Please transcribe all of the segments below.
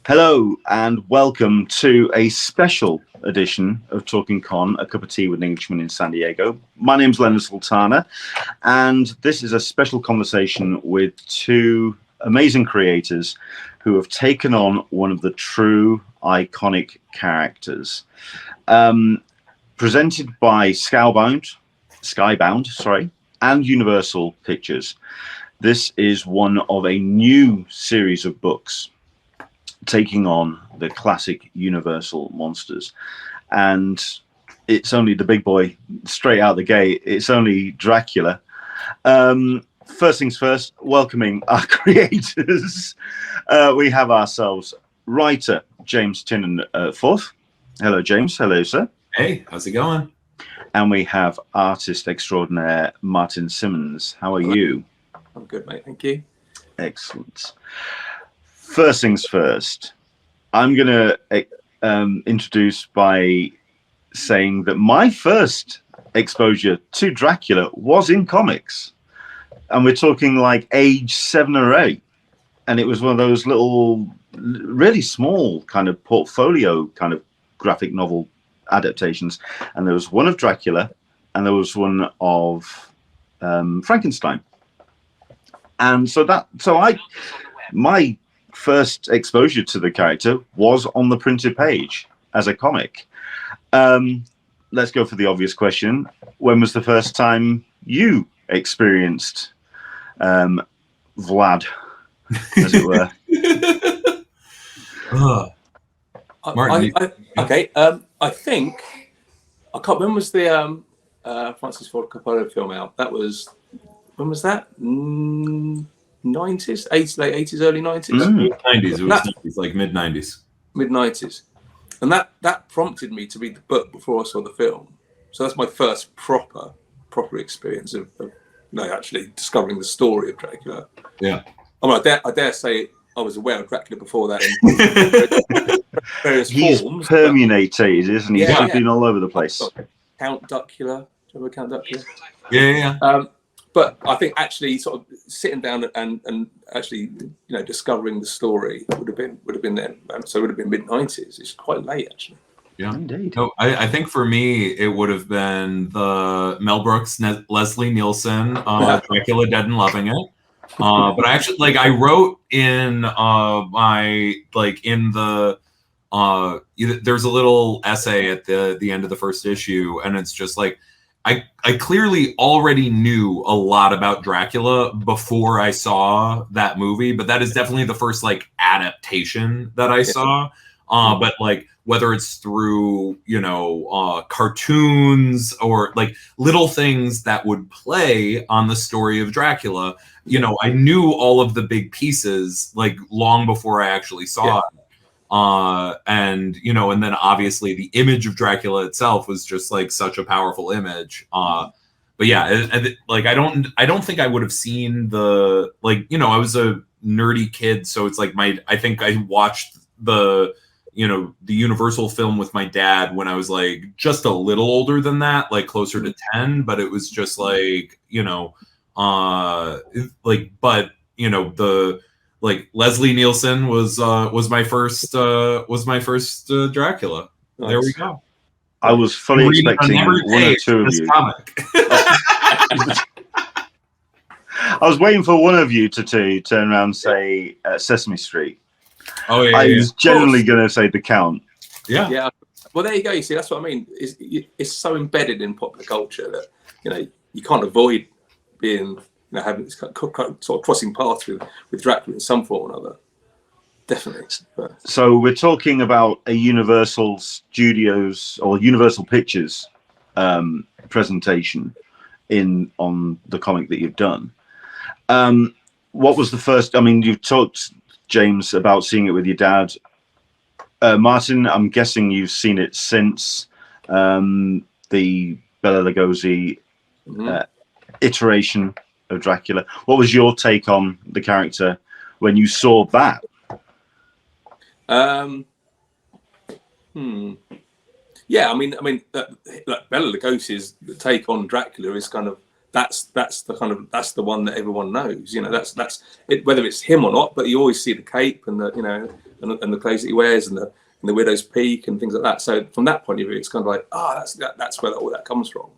Hello and welcome to a special edition of Talking Con, a cup of tea with an Englishman in San Diego. My name's Leonard Sultana, and this is a special conversation with two amazing creators who have taken on one of the true iconic characters. Presented by Skybound, and Universal Pictures. This is one of a new series of books taking on the classic Universal monsters, and it's only the big boy straight out the gate. It's only Dracula. First things first, welcoming our creators. We have ourselves writer James Tynion Forth. Hello, James. Hello, sir. Hey, how's it going? And we have artist extraordinaire Martin Simmonds. How are you? I'm good, mate. Thank you. Excellent. First things first, I'm going to introduce by saying that my first exposure to Dracula was in comics. And we're talking like age 7 or 8. And it was one of those little, really small kind of portfolio kind of graphic novel adaptations. And there was one of Dracula and there was one of Frankenstein. And my first exposure to the character was on the printed page as a comic. Let's go for the obvious question. When was the first time you experienced Vlad, as it were? Martin, I think I can't. When was the Francis Ford Coppola film out? When was that? 90s, 80s, late 80s, early 90s. 90s. It was 90s, like mid 90s. Mid 90s, and that prompted me to read the book before I saw the film. So that's my first proper experience of actually discovering the story of Dracula. Yeah. I mean, I dare say I was aware of Dracula before that in various forms. He's permeated, isn't he? He's been all over the place. Count Dracula. Do you remember Count Dracula? Yeah. But I think actually sort of sitting down and actually discovering the story would have been then. So it would have been mid 90s. It's quite late actually. Yeah, indeed. No, I think for me it would have been the Mel Brooks, Leslie Nielsen, Dracula Dead and Loving It. But I actually I wrote in there's a little essay at the end of the first issue, and it's just like I clearly already knew a lot about Dracula before I saw that movie, but that is definitely the first adaptation that I saw. But whether it's through cartoons or little things that would play on the story of Dracula, I knew all of the big pieces long before I actually saw it. And then obviously the image of Dracula itself was just such a powerful image. But yeah, I don't think I would have seen the I was a nerdy kid, so it's I think I watched the Universal film with my dad when I was just a little older than that, closer to 10, but it was just Leslie Nielsen was my first Dracula. Nice. There we go. I was fully expecting one or two of you. I was waiting for one of you to turn around and say Sesame Street. Oh yeah. I was generally going to say The Count. Yeah. Well, there you go. You see, that's what I mean. It's so embedded in popular culture that you can't avoid being having this sort of crossing paths with Dracula in some form or another. Definitely. So we're talking about a Universal Studios or Universal Pictures presentation on the comic that you've done. What was the first? I mean, you've talked, James, about seeing it with your dad. Martin, I'm guessing you've seen it since the Bela Lugosi iteration of Dracula. What was your take on the character when you saw that? Yeah, I mean, Bela Lugosi's take on Dracula is kind of that's the one that everyone knows. That's it, whether it's him or not. But you always see the cape and the and the clothes that he wears and the widow's peak and things like that. So from that point of view, it's kind of like, that's where all that comes from.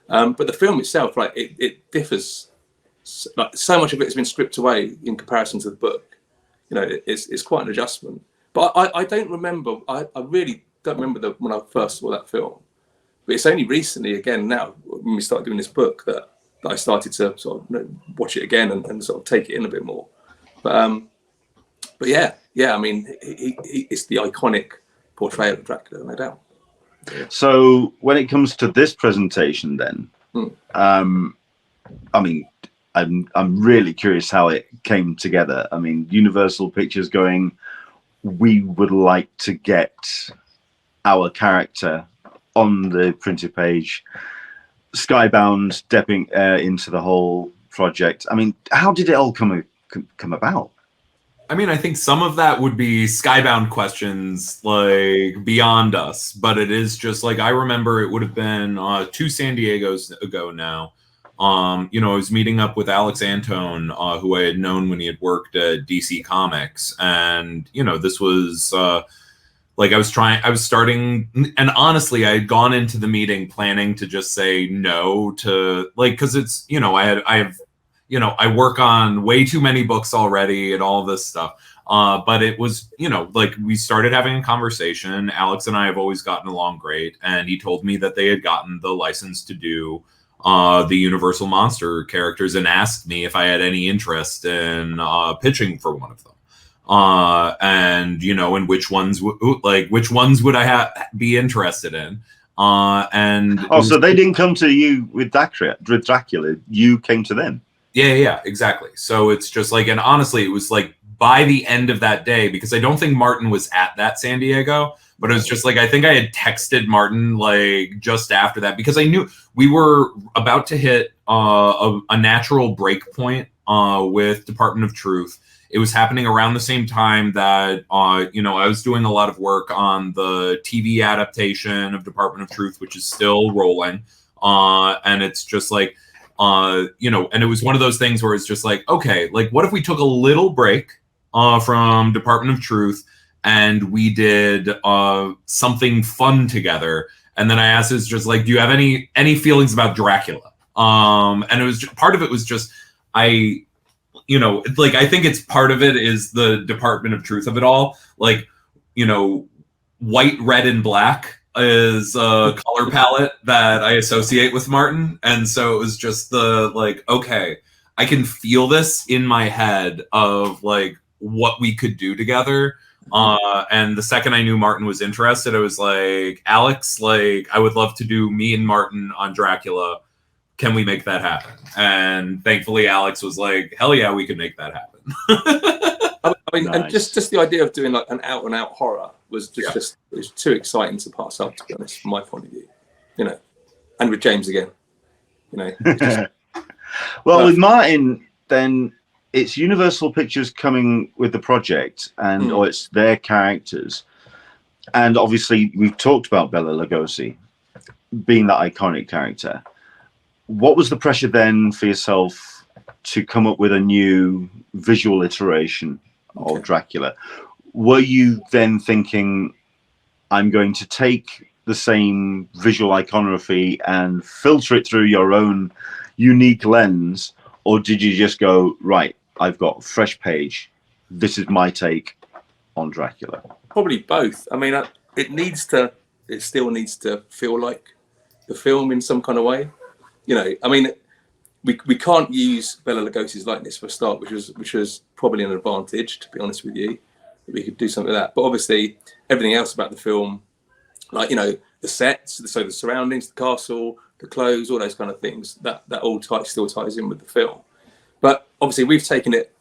But the film itself, like it differs. Like so much of it has been stripped away in comparison to the book. You know, it's quite an adjustment. But I don't remember. I really don't remember when I first saw that film. But it's only recently, again, now when we started doing this book, that I started to sort of watch it again and sort of take it in a bit more. But yeah. I mean, it's the iconic portrayal of Dracula, no doubt. Yeah. So when it comes to this presentation, then, I mean, I'm really curious how it came together. I mean, Universal Pictures going, we would like to get our character on the printed page, Skybound stepping into the whole project. I mean, how did it all come about? I mean, I think some of that would be Skybound questions like beyond us, but it is just like, I remember it would have been 2 San Diegos ago now. You know, I was meeting up with Alex Antone, who I had known when he had worked at DC Comics, and you know, this was like I was starting, and honestly, I had gone into the meeting planning to just say no to, like, because it's, you know, I work on way too many books already and all this stuff. But it was, you know, like we started having a conversation. Alex and I have always gotten along great, and he told me that they had gotten the license to do the Universal Monster characters and asked me if I had any interest in pitching for one of them. And you know, and which ones would I be interested in? And so they didn't come to you with Dracula. You came to them. Yeah, exactly. So it's just like, and honestly, it was like by the end of that day, because I don't think Martin was at that San Diego, but it was just like, I think I had texted Martin like just after that, because I knew we were about to hit a natural break point with Department of Truth. It was happening around the same time that, you know, I was doing a lot of work on the TV adaptation of Department of Truth, which is still rolling. And it's just like, you know, and it was one of those things where it's just like, okay, like what if we took a little break from Department of Truth and we did something fun together? And then I asked, it's just like, do you have any feelings about Dracula? And it was just, part of it was just, you know, like, I think it's part of it is the Department of Truth of it all. Like, you know, white, red, and black is a color palette that I associate with Martin. And so it was just the, like, okay, I can feel this in my head of like what we could do together. And the second I knew Martin was interested, I was like, Alex, like, I would love to do me and Martin on Dracula. Can we make that happen? And thankfully Alex was like, hell yeah, we can make that happen. I mean, Nice. and just the idea of doing like an out and out horror was just it was too exciting to pass up, to be honest, from my point of view. You know, and with James again, you know. Well, with Martin, then it's Universal Pictures coming with the project, and or it's their characters, and obviously we've talked about Bela Lugosi being that iconic character. What was the pressure then for yourself to come up with a new visual iteration of Dracula? Were you then thinking, I'm going to take the same visual iconography and filter it through your own unique lens, or did you just go, right, I've got a fresh page, this is my take on Dracula? Probably both. I mean, it still needs to feel like the film in some kind of way. You know, I mean, we can't use Bela Lugosi's likeness for a start, which was probably an advantage, to be honest with you. We could do something like that. But obviously, everything else about the film, like, you know, the sets, so the surroundings, the castle, the clothes, all those kind of things, that all still ties in with the film. But obviously, we've taken it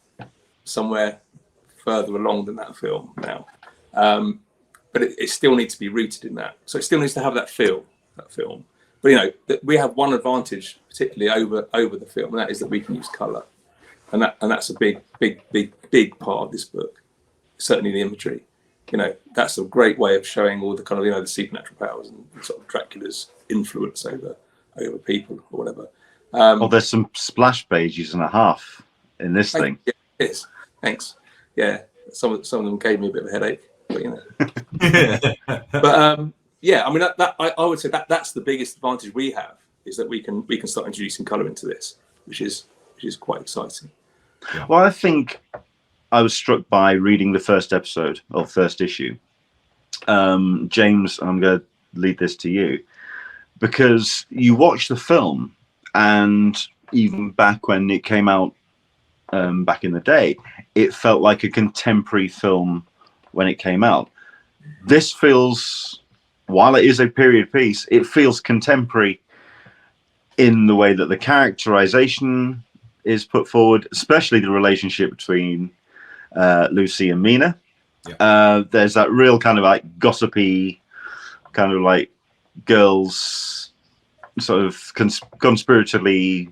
somewhere further along than that film now. But it still needs to be rooted in that. So it still needs to have that feel, that film. But, you know, we have one advantage, particularly over the film, and that is that we can use colour. And that's a big part of this book. Certainly the imagery. You know, that's a great way of showing all the kind of, you know, the supernatural powers and sort of Dracula's influence over people or whatever. Oh, there's some splash pages and a half in this thing. Yeah, it is. Thanks. Yeah. some of them gave me a bit of a headache, but you know. But yeah, I mean I would say that's the biggest advantage we have, is that we can start introducing colour into this, which is quite exciting. Yeah. Well, I think I was struck by reading the first episode or first issue. James, I'm going to lead this to you, because you watch the film, and even back when it came out back in the day, it felt like a contemporary film when it came out. This feels, while it is a period piece, it feels contemporary in the way that the characterization is put forward, especially the relationship between Lucy and Mina. Yeah. There's that real kind of like gossipy, kind of like girls sort of conspiratorially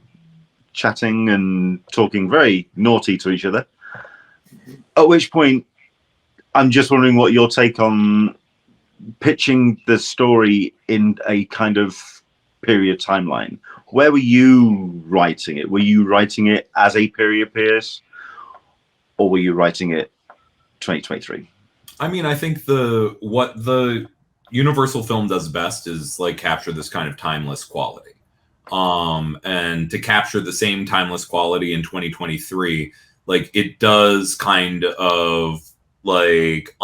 chatting and talking very naughty to each other. At which point, I'm just wondering what your take on pitching the story in a kind of period timeline. Where were you writing it? Were you writing it as a period piece, or were you writing it 2023? I mean, I think what the Universal film does best is like capture this kind of timeless quality. And to capture the same timeless quality in 2023, like it does kind of like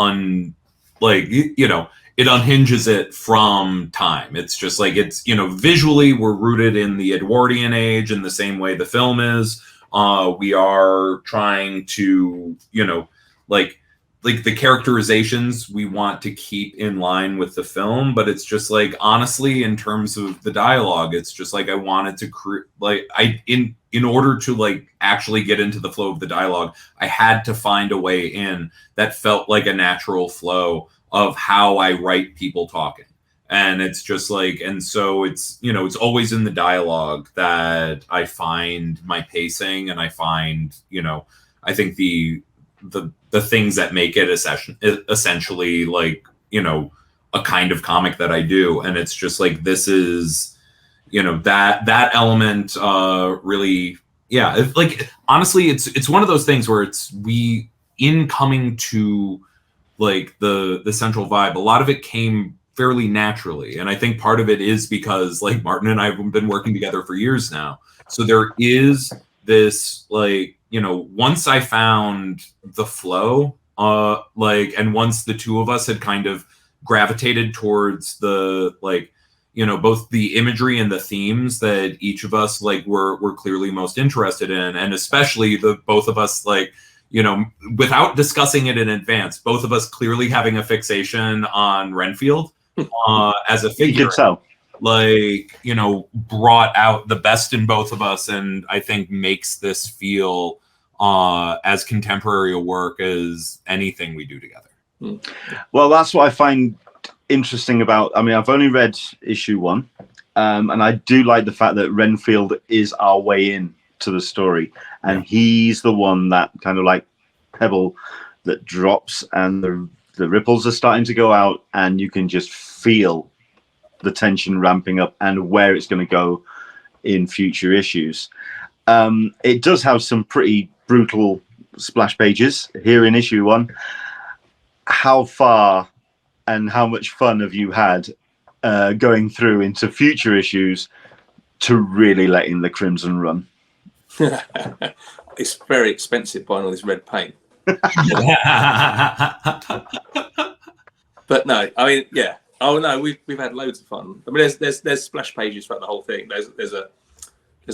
it unhinges it from time. It's just like, it's, visually we're rooted in the Edwardian age in the same way the film is. We are trying to, like the characterizations we want to keep in line with the film, but it's just like, honestly, in terms of the dialogue, it's just like I wanted to in order to like actually get into the flow of the dialogue, I had to find a way in that felt like a natural flow of how I write people talking. And it's just like, and so it's, it's always in the dialogue that I find my pacing, and I find, I think the things that make it essentially like, a kind of comic that I do. And it's just like, this is, that element really, yeah. It's like, honestly, it's one of those things where in coming to like the central vibe, a lot of it came fairly naturally. And I think part of it is because like Martin and I have been working together for years now. So there is this like, once I found the flow, and once the two of us had kind of gravitated towards the like, both the imagery and the themes that each of us like were clearly most interested in, and especially the both of us like, without discussing it in advance, both of us clearly having a fixation on Renfield as a figure. You could tell. Like, brought out the best in both of us, and I think makes this feel as contemporary a work as anything we do together. Well, that's what I find interesting about, I mean, I've only read issue 1, and I do like the fact that Renfield is our way in to the story, and he's the one that kind of like pebble that drops, and the ripples are starting to go out, and you can just feel the tension ramping up and where it's going to go in future issues. It does have some pretty brutal splash pages here in issue 1. How far and how much fun have you had going through into future issues to really letting the Crimson run? It's very expensive buying all this red paint. But no, I mean, yeah. Oh no, we've had loads of fun. I mean, there's splash pages throughout the whole thing. There's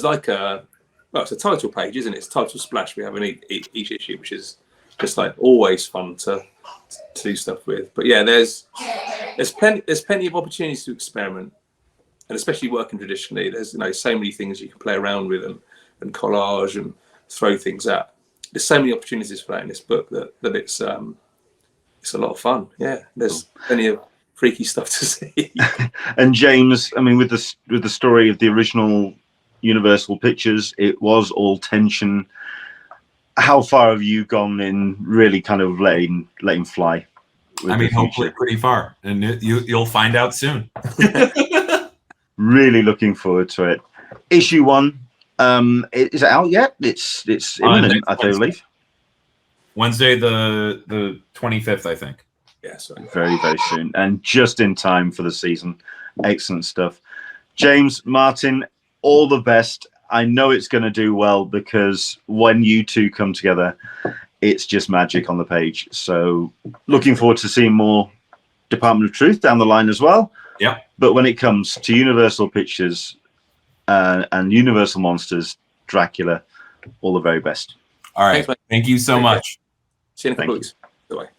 like it's a title page, isn't it? It's title splash we have in each issue, which is just like always fun to do stuff with. But yeah, there's plenty of opportunities to experiment, and especially working traditionally, there's so many things you can play around with and collage and throw things at. There's so many opportunities for that in this book that it's a lot of fun. Yeah, there's plenty of freaky stuff to see. And James, I mean, with the story of the original Universal Pictures, it was all tension. How far have you gone in really kind of letting fly? I mean, hopefully pretty far, and you'll find out soon. Really looking forward to it. Issue 1, is it out yet? It's imminent, I believe. Wednesday the 25th, I think. Yeah, sorry. Very, very soon, and just in time for the season. Excellent stuff. James, Martin, all the best. I know it's going to do well because when you two come together, it's just magic on the page. So looking forward to seeing more Department of Truth down the line as well. Yeah. But when it comes to Universal Pictures and Universal Monsters, Dracula, all the very best. All right. Thanks, mate. Thank you so much. See you in a couple Thank weeks. Bye.